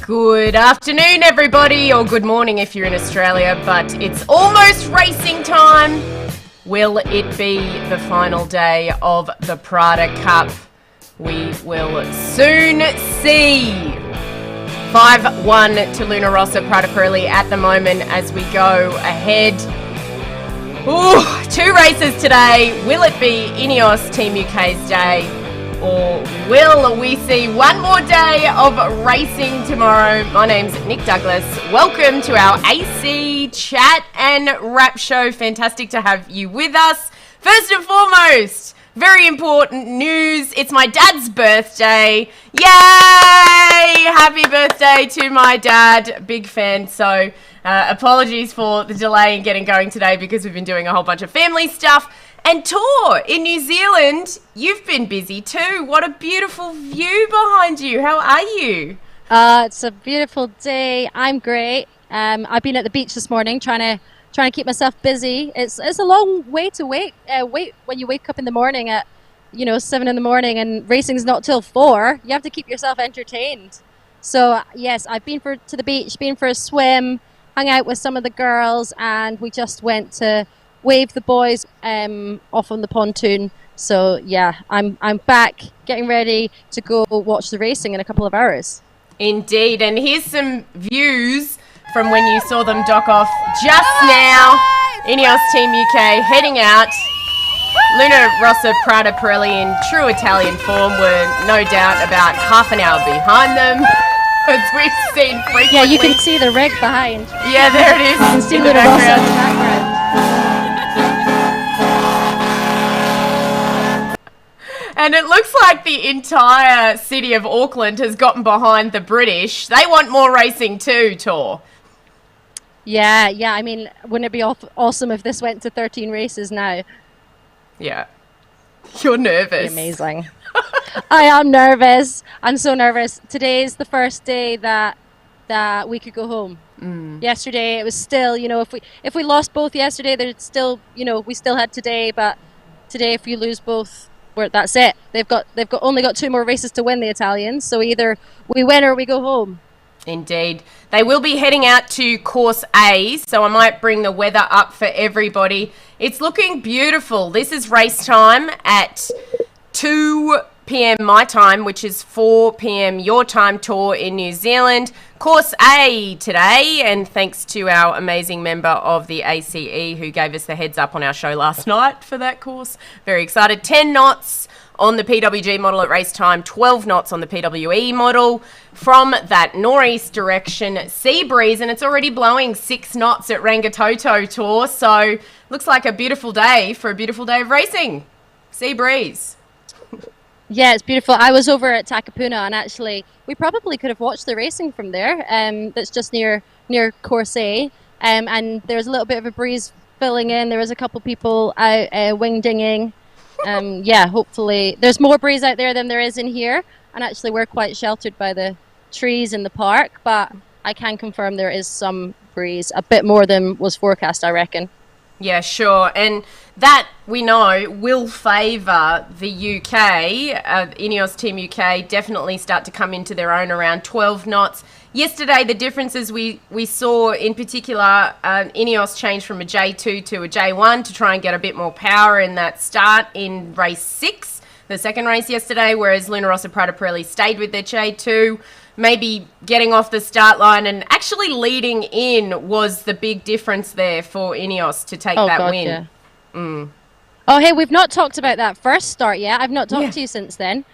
Good afternoon, everybody, or good morning if you're in Australia, but it's almost racing time. Will it be the final day of the Prada Cup? We will soon see. 5-1 to Luna Rossa Prada Pirelli at the moment as we go ahead. Ooh, 2 races today. Will it be INEOS Team UK's day? Or will we see one more day of racing tomorrow? My name's Nick Douglas. Welcome to our AC chat and wrap show. Fantastic to have you with us. First and foremost, very important news. It's my dad's birthday. Yay! Happy birthday to my dad. Big fan. So apologies for the delay in getting going today because we've been doing a whole bunch of family stuff. And Tor, in New Zealand, you've been busy too. What a beautiful view behind you. How are you? It's a beautiful day. I'm great. I've been at the beach this morning trying to keep myself busy. It's a long way to wait when you wake up in the morning at 7 in the morning and racing's not till 4. You have to keep yourself entertained. So yes, I've been to the beach, been for a swim, hung out with some of the girls, and we just went to wave the boys off on the pontoon. So yeah, I'm back getting ready to go watch the racing in a couple of hours. Indeed, and here's some views from when you saw them dock off just now. INEOS Team UK heading out. Luna Rossa Prada Pirelli in true Italian form were no doubt about half an hour behind them. As we've seen frequently. Yeah, you can see the rig behind. Yeah, there it is. You can see Luna Rossa in the background. And it looks like the entire city of Auckland has gotten behind the British. They want more racing too, Tor. Yeah. I mean, wouldn't it be awesome if this went to 13 races now? Yeah. You're nervous. Amazing. I am nervous. I'm so nervous. Today's the first day that we could go home. Yesterday it was still, if we lost both yesterday, there's still, we still had today. But today, if you lose both, that's it. They've only got 2 more races to win, the Italians. So either we win or we go home. Indeed. They will be heading out to course A, so I might bring the weather up for everybody. It's looking beautiful. This is race time at 2 p.m. my time, which is 4 p.m. your time, Tor, in New Zealand. Course A today, and thanks to our amazing member of the ACE who gave us the heads up on our show last night for that course. Very excited. 10 knots on the PWG model at race time, 12 knots on the PWE model. From that northeast direction, sea breeze, and it's already blowing 6 knots at Rangitoto, Tor. So looks like a beautiful day for a beautiful day of racing. Sea breeze. Yeah, it's beautiful. I was over at Takapuna, and actually we probably could have watched the racing from there. That's just near Course A, and there's a little bit of a breeze filling in. There was a couple people out wing dinging. Yeah, hopefully there's more breeze out there than there is in here, and actually we're quite sheltered by the trees in the park, but I can confirm there is some breeze, a bit more than was forecast, I reckon. Yeah, sure. And that, we know, will favour the UK. INEOS Team UK definitely start to come into their own around 12 knots. Yesterday, the differences we saw, in particular, INEOS changed from a J2 to a J1 to try and get a bit more power in that start in race 6, the second race yesterday, whereas Luna Rossa Prada Pirelli stayed with their J2. Maybe getting off the start line and actually leading in was the big difference there for INEOS to take that win. Yeah. Oh, hey, we've not talked about that first start yet. I've not talked to you since then.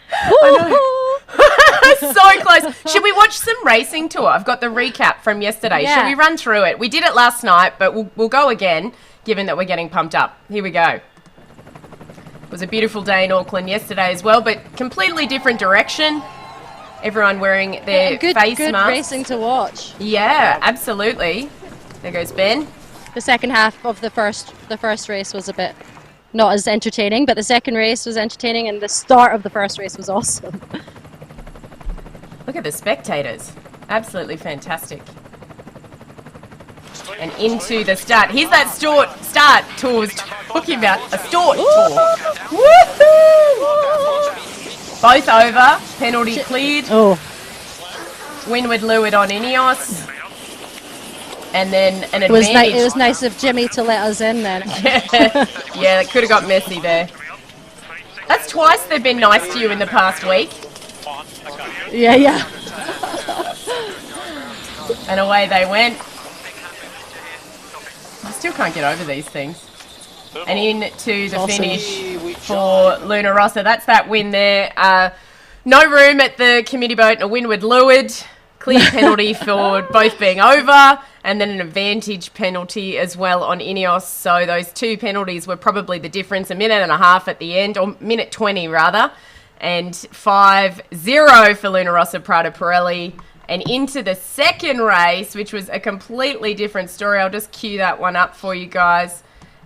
So close. Should we watch some racing, Tour? I've got the recap from yesterday. Yeah. Should we run through it? We did it last night, but we'll go again, given that we're getting pumped up. Here we go. It was a beautiful day in Auckland yesterday as well, but completely different direction. Everyone wearing their face masks. Good racing to watch. Yeah, absolutely. There goes Ben. The second half of the first race was a bit not as entertaining, but the second race was entertaining, and the start of the first race was awesome. Look at the spectators. Absolutely fantastic. And into the start. Here's that start Tor was talking about. A start Tor. Woohoo! Both over. Penalty cleared. Oh. Windward Leeward on INEOS. And then an advantage. It was nice of Jimmy to let us in then. Yeah, it could have got messy there. That's twice they've been nice to you in the past week. Yeah. And away they went. I still can't get over these things. And into the finish for Luna Rossa. That's that win there. No room at the committee boat and a Windward Leeward. Clear penalty for both being over, and then an advantage penalty as well on INEOS. So those two penalties were probably the difference, a minute and a half at the end, or minute 20 rather, and 5-0 for Luna Rossa Prada Pirelli. And into the second race, which was a completely different story. I'll just cue that one up for you guys.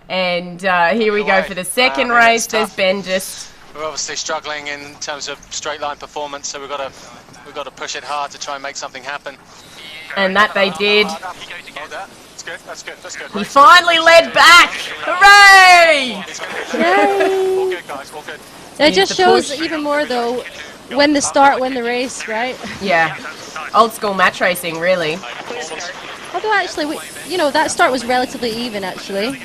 And here we go for the second race. There's Ben just... We're obviously struggling in terms of straight line performance, so we've got to push it hard to try and make something happen. And that they did. That's good. That's good. That's good. He finally led back. Hooray! Yay! All good, guys. All good. It just shows even more though, when the start, win the race, right? Yeah. Old school match racing, really. Although actually, that start was relatively even actually.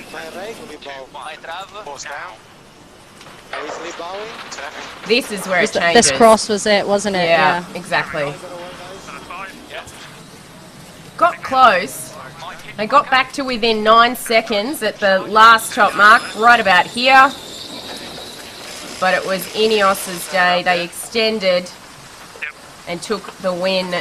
This is where it changes. This cross was it, wasn't it? Yeah, exactly. Got close. They got back to within 9 seconds at the last top mark, right about here. But it was INEOS's day. They extended and took the win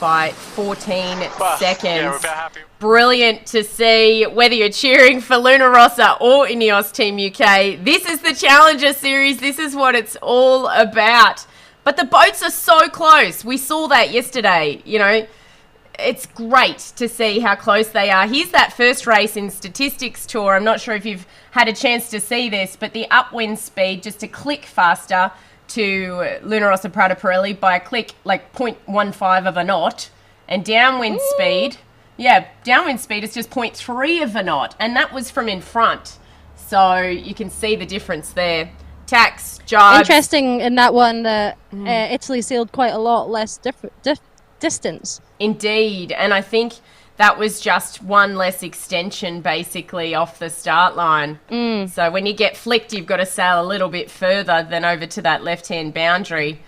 by 14 seconds. Yeah, we're about happy. Brilliant to see, whether you're cheering for Luna Rossa or INEOS Team UK. This is the Challenger Series. This is what it's all about. But the boats are so close. We saw that yesterday. It's great to see how close they are. Here's that first race in Statistics Tour. I'm not sure if you've had a chance to see this, but the upwind speed just a click faster to Luna Rossa Prada Pirelli by a click, like 0.15 of a knot. And downwind speed... Yeah, downwind speed is just 0.3 of a knot, and that was from in front. So you can see the difference there. Tax, jibes. Interesting in that one that Italy sailed quite a lot less distance. Indeed, and I think that was just one less extension basically off the start line. So when you get flicked, you've got to sail a little bit further than over to that left-hand boundary.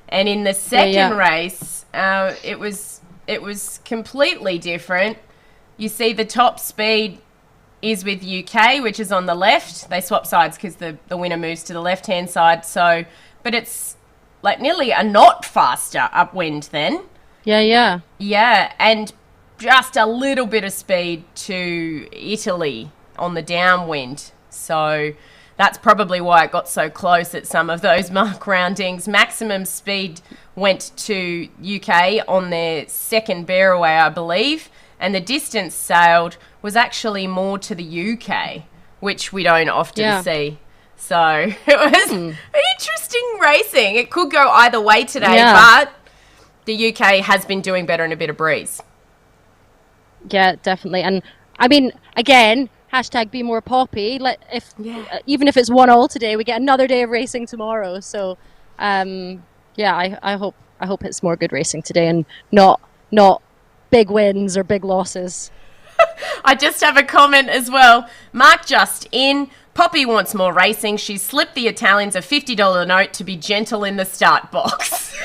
And in the second race, it was completely different. You see the top speed is with UK, which is on the left. They swap sides because the winner moves to the left-hand side. So, but it's like nearly a knot faster upwind then. Yeah. Yeah, and just a little bit of speed to Italy on the downwind. So that's probably why it got so close at some of those mark roundings. Maximum speed went to UK on their second bearaway, I believe, and the distance sailed was actually more to the UK, which we don't often see. So it was interesting racing. It could go either way today, but the UK has been doing better in a bit of breeze. Yeah, definitely. And I mean, again, hashtag be more poppy. Even if it's 1-1 today, we get another day of racing tomorrow. So, I hope it's more good racing today and not big wins or big losses. I just have a comment as well. Mark just in. Poppy wants more racing. She's slipped the Italians a $50 note to be gentle in the start box.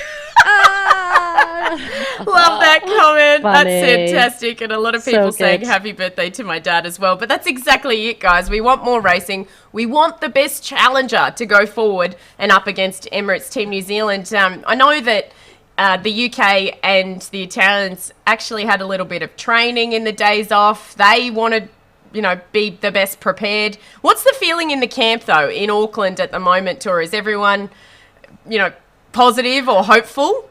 Love that comment. Funny. That's fantastic. And a lot of people saying happy birthday to my dad as well. But that's exactly it, guys. We want more racing. We want the best challenger to go forward and up against Emirates Team New Zealand. I know that the UK and the Italians actually had a little bit of training in the days off. They wanted, be the best prepared. What's the feeling in the camp, though, in Auckland at the moment, or is everyone, positive or hopeful?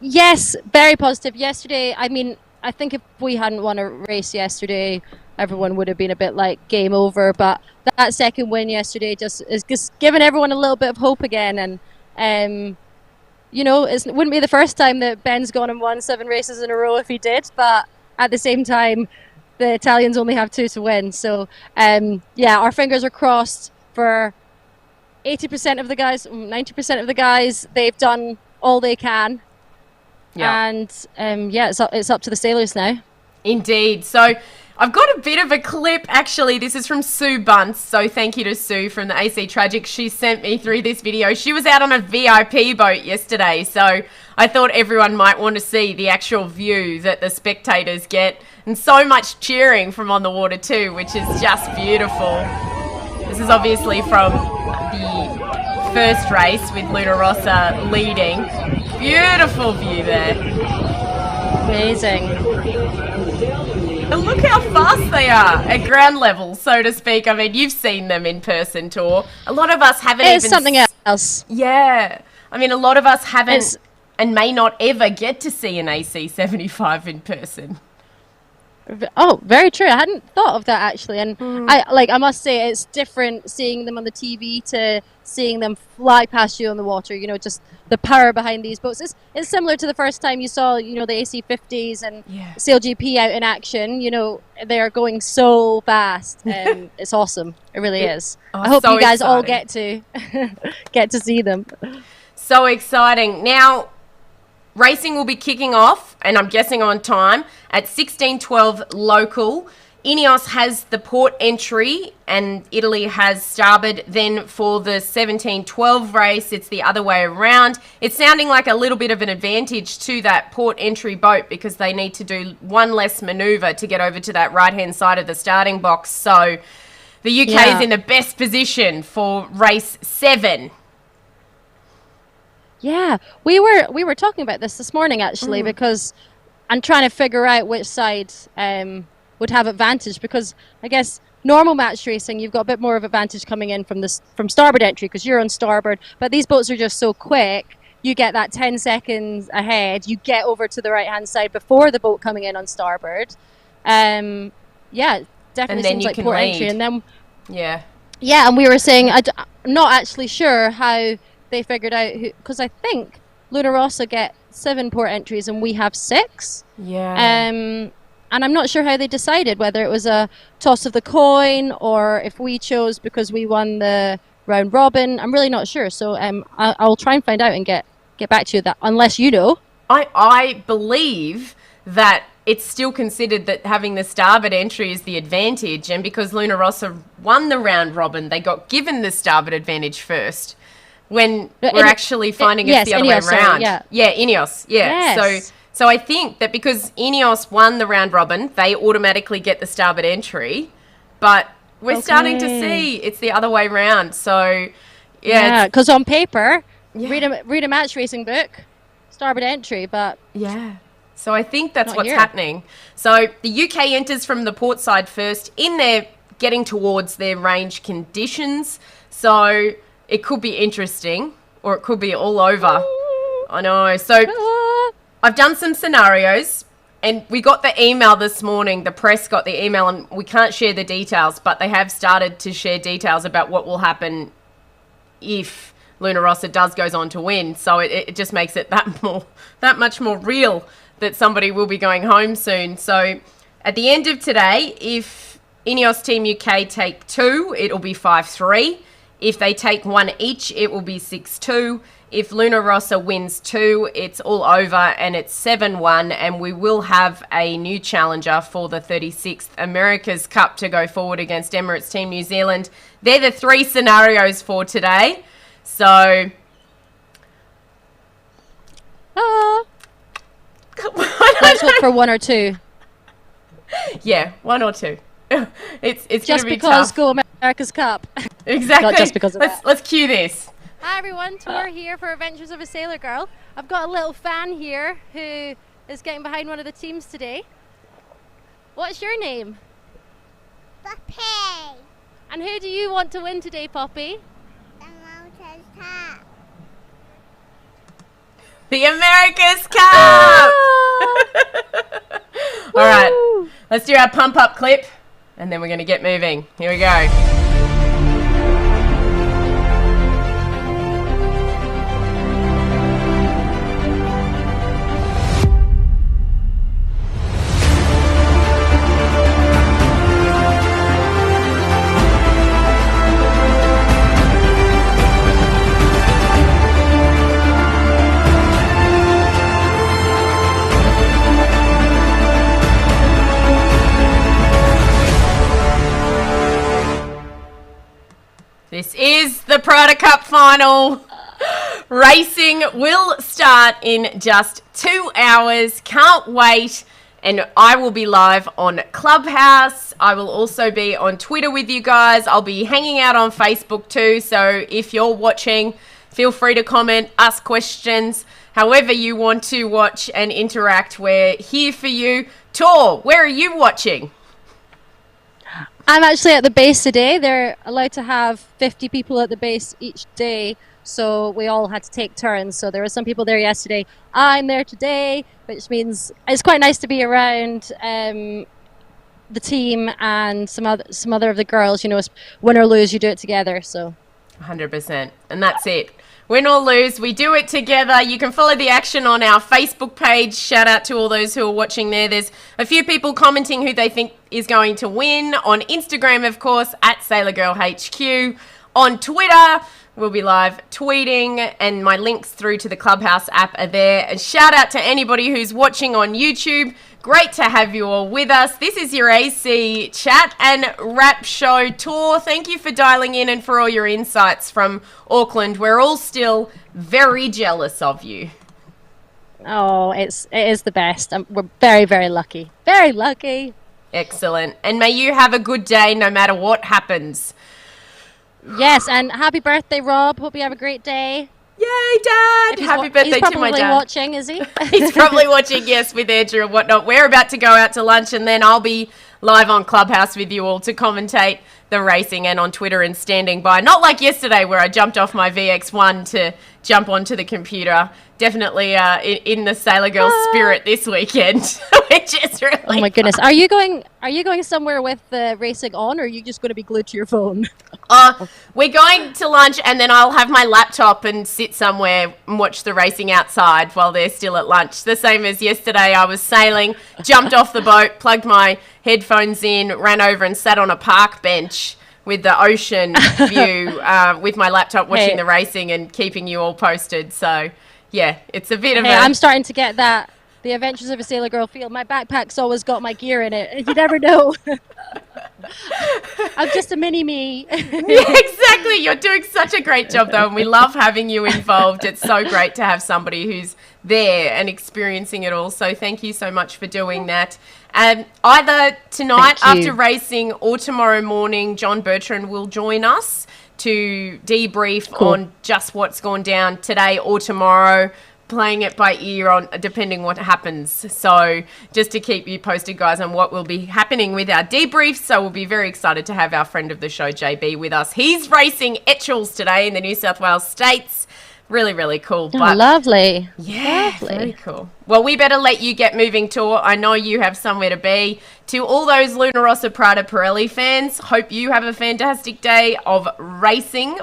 Yes, very positive. Yesterday, I mean, I think if we hadn't won a race yesterday, everyone would have been a bit like game over. But that second win yesterday just is just giving everyone a little bit of hope again. And, it wouldn't be the first time that Ben's gone and won 7 races in a row if he did. But at the same time, the Italians only have 2 to win. So, our fingers are crossed for 80% of the guys, 90% of the guys. They've done all they can. And it's up to the sailors now. Indeed. So I've got a bit of a clip, actually. This is from Sue Bunce. So thank you to Sue from the AC Tragic. She sent me through this video. She was out on a VIP boat yesterday. So I thought everyone might want to see the actual view that the spectators get. And so much cheering from on the water too, which is just beautiful. This is obviously from the first race with Luna Rossa leading. Beautiful view there. Amazing. And look how fast they are at ground level, so to speak. I mean, you've seen them in person, Tor. A lot of us haven't It's something else. Yeah. I mean, a lot of us haven't and may not ever get to see an AC75 in person. Oh, very true. I hadn't thought of that actually, and I must say it's different seeing them on the TV to seeing them fly past you on the water. You know, just the power behind these boats. It's similar to the first time you saw, you know, the AC50s and Sail GP out in action. You know, they are going so fast, and it's awesome. It really is. Oh, I hope so you guys all exciting. get to see them. So exciting. Now, racing will be kicking off, and I'm guessing on time, at 16:12 local. INEOS has the port entry, and Italy has starboard. Then for the 17:12 race, it's the other way around. It's sounding like a little bit of an advantage to that port entry boat because they need to do one less manoeuvre to get over to that right-hand side of the starting box. So the UK is in the best position for race 7. Yeah, we were talking about this morning actually because I'm trying to figure out which side would have advantage, because I guess normal match racing you've got a bit more of advantage coming in from starboard entry because you're on starboard, but these boats are just so quick. You get that 10 seconds ahead. You get over to the right hand side before the boat coming in on starboard. Definitely seems like port entry, and then and we were saying I'm not actually sure how they figured out who, because I think Luna Rossa get 7 port entries and we have 6. And I'm not sure how they decided, whether it was a toss of the coin or if we chose because we won the round robin. I'm really not sure. So I'll try and find out and get back to you that, unless you know. I believe that it's still considered that having the starboard entry is the advantage, and because Luna Rossa won the round robin, they got given the starboard advantage first. When we're actually finding it's the other way around. INEOS. Yes. So I think that because INEOS won the round robin, they automatically get the starboard entry. But we're starting to see it's the other way around. So because on paper, read a match racing book, starboard entry, but so I think that's what's happening. So the UK enters from the port side first in their getting towards their range conditions. So it could be interesting, or it could be all over. I know. So I've done some scenarios, and we got the email this morning. The press got the email, and we can't share the details, but they have started to share details about what will happen if Luna Rossa goes on to win. So it just makes it that much more real that somebody will be going home soon. So at the end of today, if INEOS Team UK take 2, it'll be 5-3. If they take 1 each, it will be 6-2. If Luna Rossa wins 2, it's all over and it's 7-1, and we will have a new challenger for the 36th America's Cup to go forward against Emirates Team New Zealand. They're the 3 scenarios for today. So let's hope for 1 or 2. Yeah, 1 or 2. It's just gonna be because tough. go America's Cup. Exactly. Not just because of that. Let's cue this. Hi everyone, Tor here for Adventures of a Sailor Girl. I've got a little fan here who is getting behind one of the teams today. What's your name? Poppy. And who do you want to win today, Poppy? The Mountain's Top. The America's Cup! All right, let's do our pump up clip, and then we're going to get moving. Here we go. This is the Prada Cup final. Racing will start in just 2 hours. Can't wait. And I will be live on Clubhouse. I will also be on Twitter with you guys. I'll be hanging out on Facebook too. So if you're watching, feel free to comment, ask questions, however you want to watch and interact. We're here for you. Tor, where are you watching? I'm actually at the base today. They're allowed to have 50 people at the base each day, so we all had to take turns. So there were some people there yesterday. I'm there today, which means it's quite nice to be around the team and some other of the girls. You know, win or lose, you do it together. So 100%. And that's it. Win or lose, we do it together. You can follow the action on our Facebook page. Shout out to all those who are watching there. There's a few people commenting who they think is going to win. On Instagram, of course, at SailorGirlHQ. On Twitter, we'll be live tweeting, and my links through to the Clubhouse app are there. And shout out to anybody who's watching on YouTube. Great to have you all with us. This is your AC chat and wrap show. Tor, thank you for dialing in and for all your insights from Auckland. We're all still very jealous of you. oh, it is the best. We're very, very lucky. Very lucky. Excellent. And may you have a good day no matter what happens. Yes, and happy birthday, Rob. Hope you have a great day. Yay, Dad! Happy birthday to my He's probably dad. watching, is he? He's probably watching, yes, with Andrew and whatnot. We're about to go out to lunch, and then I'll be live on Clubhouse with you all to commentate the racing, and on Twitter and standing by. Not like yesterday where I jumped off my VX1 to jump onto the computer. Definitely in the Sailor Girl spirit this weekend, which is really Oh my goodness. Are you going somewhere with the racing on, or are you just going to be glued to your phone? We're going to lunch, and then I'll have my laptop and sit somewhere and watch the racing outside while they're still at lunch. The same as yesterday. I was sailing, jumped off the boat, plugged my headphones in, ran over and sat on a park bench with the ocean view with my laptop watching the racing and keeping you all posted. So, yeah, it's a bit of I'm starting to get that. The Adventures of a Sailor Girl feel. My backpack's always got my gear in it. You never know. I'm just a mini-me. Yeah, exactly. You're doing such a great job, though, and we love having you involved. It's so great to have somebody who's there and experiencing it all. So thank you so much for doing that. Either tonight after racing or tomorrow morning, John Bertrand will join us to debrief on just what's gone down today or tomorrow, playing it by ear on depending what happens. So just to keep you posted, guys, on what will be happening with our debriefs. So we'll be very excited to have our friend of the show, JB, with us. He's racing Etchells today in the New South Wales States. Really, really cool. Oh, lovely. Yeah, lovely. Very cool. Well, we better let you get moving, Tor. I know you have somewhere to be. To all those Luna Rossa Prada Pirelli fans, hope you have a fantastic day of racing.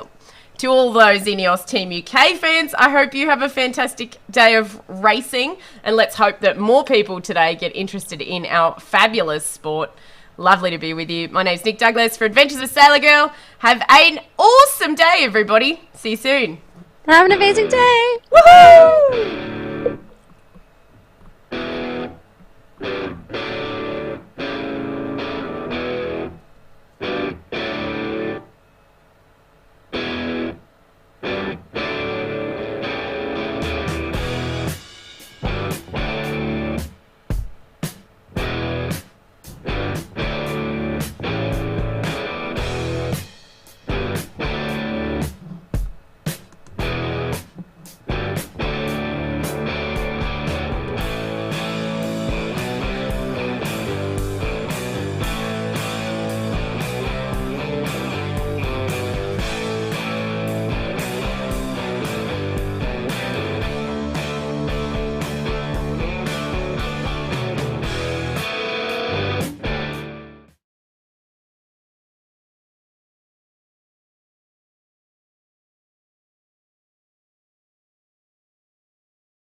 To all those INEOS Team UK fans, I hope you have a fantastic day of racing, and let's hope that more people today get interested in our fabulous sport. Lovely to be with you. My name's Nick Douglas for Adventures of Sailor Girl. Have an awesome day, everybody. See you soon. Have an amazing day. Woohoo!